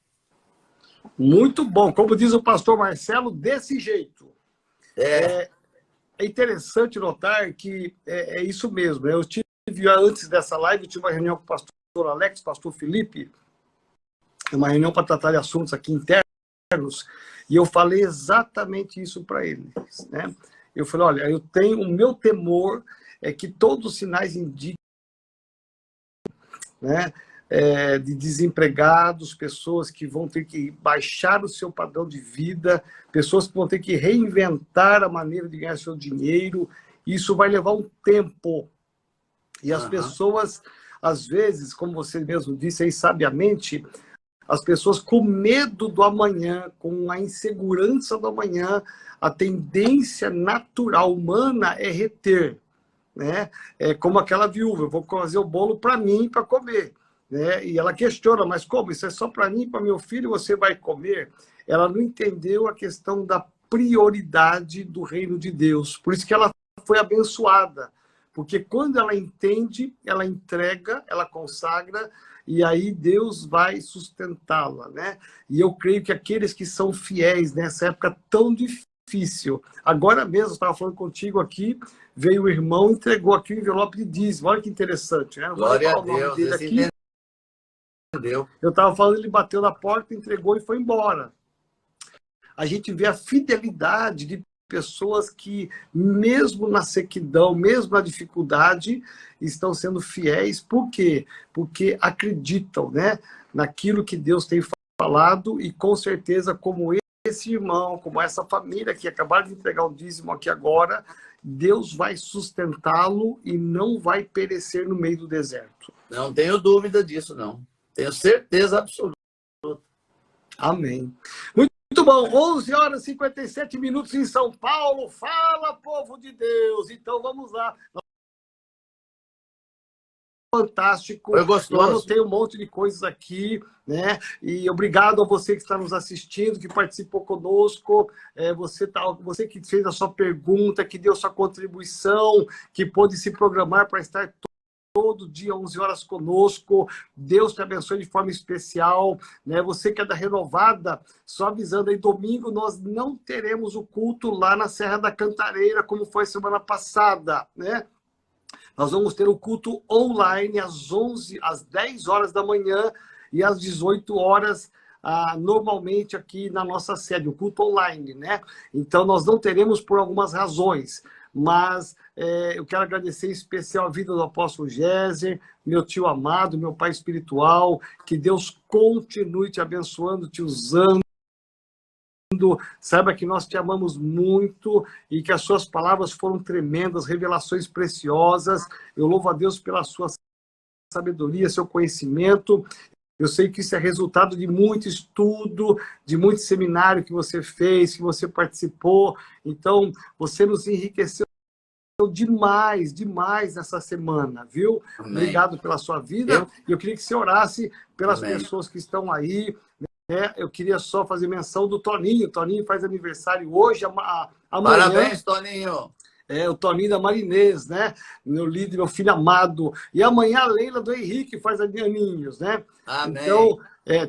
Muito bom. Como diz o pastor Marcelo, desse jeito. É interessante notar que é isso mesmo. Eu tive, antes dessa live, eu tive uma reunião com o pastor Alex, pastor Felipe, uma reunião para tratar de assuntos aqui internos, e eu falei exatamente isso para eles, né? Eu falei, olha, o meu temor é que todos os sinais indicam, né, de desempregados, pessoas que vão ter que baixar o seu padrão de vida, pessoas que vão ter que reinventar a maneira de ganhar seu dinheiro. Isso vai levar um tempo. E as pessoas, às vezes, como você mesmo disse aí sabiamente, as pessoas com medo do amanhã, com a insegurança do amanhã, a tendência natural humana é reter, né? É como aquela viúva, eu vou fazer o bolo para mim, para comer. Né? E ela questiona, mas como? Isso é só para mim, para meu filho, você vai comer? Ela não entendeu a questão da prioridade do reino de Deus. Por isso que ela foi abençoada. Porque quando ela entende, ela entrega, ela consagra, e aí Deus vai sustentá-la, né? E eu creio que aqueles que são fiéis nessa época tão difícil, agora mesmo, eu estava falando contigo aqui, veio o irmão, entregou aqui o envelope de dízimo. Olha que interessante, né? Glória a Deus. deu. Eu estava falando, ele bateu na porta, entregou e foi embora. A gente vê a fidelidade de pessoas que, mesmo na sequidão, mesmo na dificuldade, estão sendo fiéis. Por quê? Porque acreditam, né, naquilo que Deus tem falado e, com certeza, como esse irmão, como essa família que acabaram de entregar o dízimo aqui agora, Deus vai sustentá-lo e não vai perecer no meio do deserto. Não tenho dúvida disso, não. Tenho certeza absoluta. Amém. Muito bom, 11 horas e 57 minutos em São Paulo. Fala, povo de Deus. Então, vamos lá. Fantástico. Foi gostoso. Eu anotei um monte de coisas aqui, né? E obrigado a você que está nos assistindo, que participou conosco. Você que fez a sua pergunta, que deu sua contribuição, que pôde se programar para estar todo dia, 11 horas conosco. Deus te abençoe de forma especial, né? Você que é da Renovada, só avisando aí, domingo nós não teremos o culto lá na Serra da Cantareira, como foi semana passada, né? Nós vamos ter o culto online às 10 horas da manhã e às 18 horas, normalmente aqui na nossa sede, o culto online, né? Então, nós não teremos por algumas razões, mas eu quero agradecer em especial a vida do apóstolo Géser, meu tio amado, meu pai espiritual, que Deus continue te abençoando, te usando. Saiba que nós te amamos muito e que as suas palavras foram tremendas, revelações preciosas. Eu louvo a Deus pela sua sabedoria, seu conhecimento. Eu sei que isso é resultado de muito estudo, de muito seminário que você fez, que você participou. Então, você nos enriqueceu demais, demais nessa semana, viu? Amém. Obrigado pela sua vida. E eu queria que você orasse pelas pessoas que estão aí. Eu queria só fazer menção do Toninho. O Toninho faz aniversário hoje, amanhã. Parabéns, Toninho. O Toninho da Marinês, né? Meu líder, meu filho amado. E amanhã a Leila do Henrique faz aninhos, né? Amém. Então,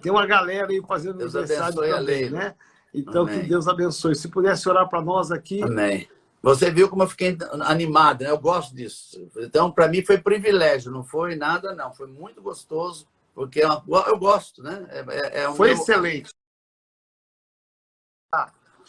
tem uma galera aí fazendo Deus aniversário abençoe também, né? Então, Amém. Que Deus abençoe. Se pudesse orar para nós aqui. Amém. Você viu como eu fiquei animado, né? Eu gosto disso. Então, para mim foi privilégio, não foi nada, não. Foi muito gostoso. Porque eu gosto, né? Foi excelente.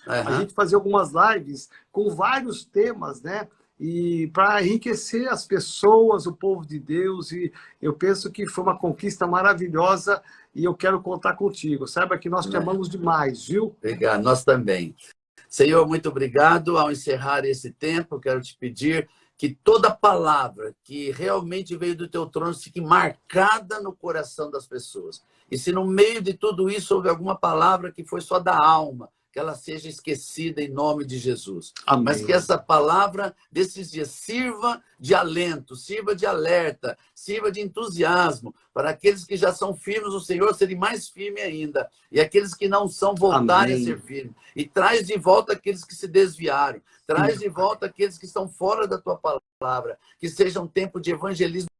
A gente fazer algumas lives com vários temas, né? E para enriquecer as pessoas, o povo de Deus. E eu penso que foi uma conquista maravilhosa e eu quero contar contigo. Saiba que nós te amamos demais, viu? Obrigado, nós também. Senhor, muito obrigado. Ao encerrar esse tempo, eu quero te pedir que toda palavra que realmente veio do teu trono fique marcada no coração das pessoas. E se no meio de tudo isso houve alguma palavra que foi só da alma, que ela seja esquecida em nome de Jesus. Amém. Mas que essa palavra desses dias sirva de alento, sirva de alerta, sirva de entusiasmo, para aqueles que já são firmes no Senhor serem mais firmes ainda, e aqueles que não são voltarem a ser firmes. E traz de volta aqueles que se desviaram, traz de volta aqueles que estão fora da tua palavra, que seja um tempo de evangelismo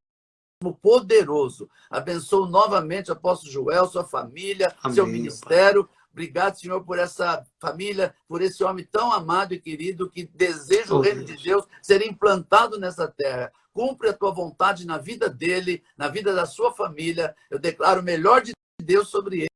poderoso. Abençoo novamente o apóstolo Joel, sua família, Amém, seu ministério. Obrigado, Senhor, por essa família, por esse homem tão amado e querido que deseja o reino de Deus ser implantado nessa terra. Cumpre a tua vontade na vida dele, na vida da sua família. Eu declaro o melhor de Deus sobre ele.